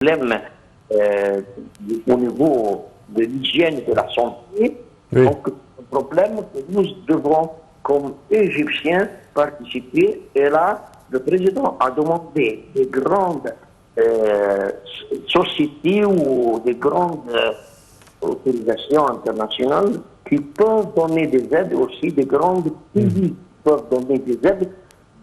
problèmes au niveau de l'hygiène de la santé. Oui. Donc, c'est un problème que nous devons, comme Égyptiens, participer. Et là, le président a demandé des grandes sociétés ou des grandes autorisations internationales qui peuvent donner des aides, aussi des grandes pays qui peuvent donner des aides,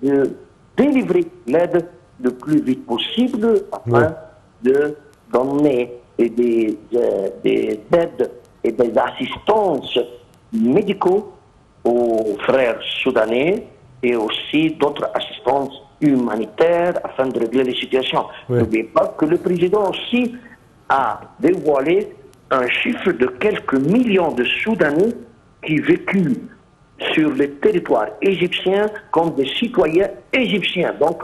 de délivrer l'aide le plus vite possible afin de donner des aides et des assistances médicaux aux frères soudanais et aussi d'autres assistances humanitaires afin de régler les situations. N'oubliez pas que le président aussi a dévoilé un chiffre de quelques millions de Soudanais qui vécurent sur le territoire égyptien comme des citoyens égyptiens. Donc,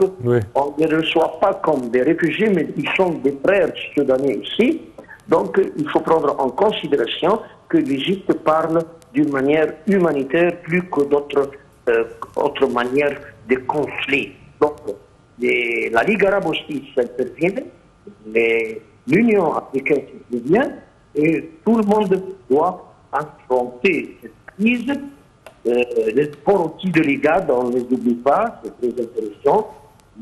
on ne les reçoit pas comme des réfugiés, mais ils sont des frères soudanais ici. Donc, il faut prendre en considération que l'Égypte parle d'une manière humanitaire plus que d'autres autres manières de conflit. Donc, la Ligue arabe aussi s'intervient, l'Union africaine s'intervient, et tout le monde doit affronter cette crise. Les sports aussi de l'IGAD, on ne les oublie pas, c'est très intéressant.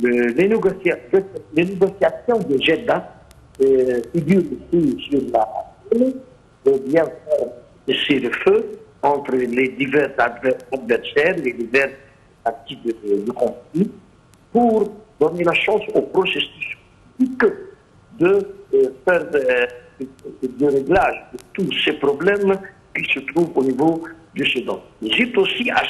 Les négociations de Jeddah figurent ici sur la télé, de bien faire cesser le feu entre les divers adversaires, les divers parties de conflit, pour donner la chance au processus politique de faire de réglage de tous ces problèmes qui se trouvent au niveau du Soudan. L'Égypte aussi a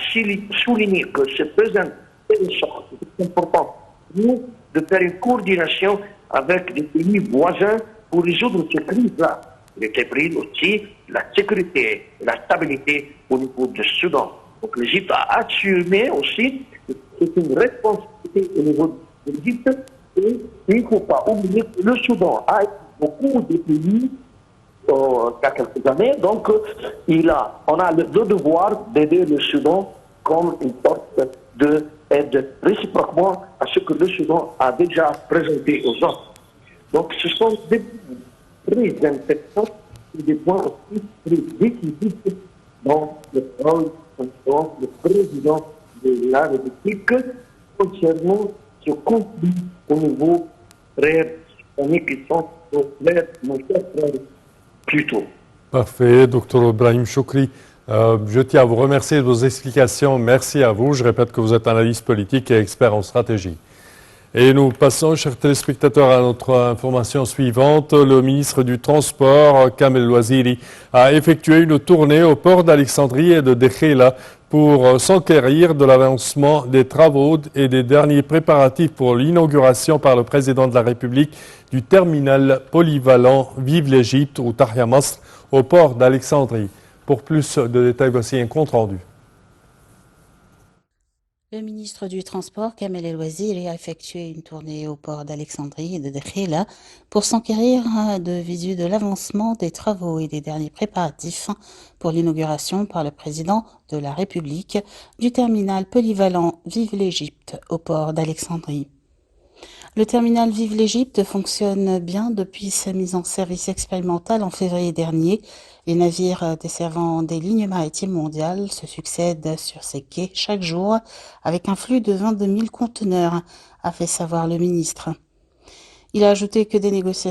souligné que c'est très intéressant, c'est important pour nous de faire une coordination avec des pays voisins pour résoudre ces crises-là. Il était pris aussi la sécurité, la stabilité au niveau du Soudan. Donc l'Égypte a assumé aussi que c'est une responsabilité au niveau de l'Égypte et il ne faut pas oublier que le Soudan a beaucoup de pays il y a quelques années, donc on a le devoir d'aider le Soudan comme une sorte d'aide réciproquement à ce que le Soudan a déjà présenté aux autres. Donc ce sont des points très intéressants et des points aussi très décisifs dans le rôle du président de la République concernant ce conflit au niveau frères qui sont nos frères, nos chers frères. Plutôt. Parfait, Dr Brahim Choukri. Je tiens à vous remercier de vos explications. Merci à vous. Je répète que vous êtes analyste politique et expert en stratégie. Et nous passons, chers téléspectateurs, à notre information suivante. Le ministre du Transport, Kamel Louaziri, a effectué une tournée au port d'Alexandrie et de Dekhela pour s'enquérir de l'avancement des travaux et des derniers préparatifs pour l'inauguration par le président de la République du terminal polyvalent Vive l'Égypte ou Tahia Masr au port d'Alexandrie. Pour plus de détails, voici un compte rendu. Le ministre du Transport, Kamel El Waziri, a effectué une tournée au port d'Alexandrie et de Dekhela pour s'enquérir de visu de l'avancement des travaux et des derniers préparatifs pour l'inauguration par le président de la République du terminal polyvalent Vive l'Égypte au port d'Alexandrie. Le terminal Vive l'Égypte fonctionne bien depuis sa mise en service expérimentale en février dernier. Les navires desservant des lignes maritimes mondiales se succèdent sur ces quais chaque jour avec un flux de 22 000 conteneurs, a fait savoir le ministre. Il a ajouté que des négociations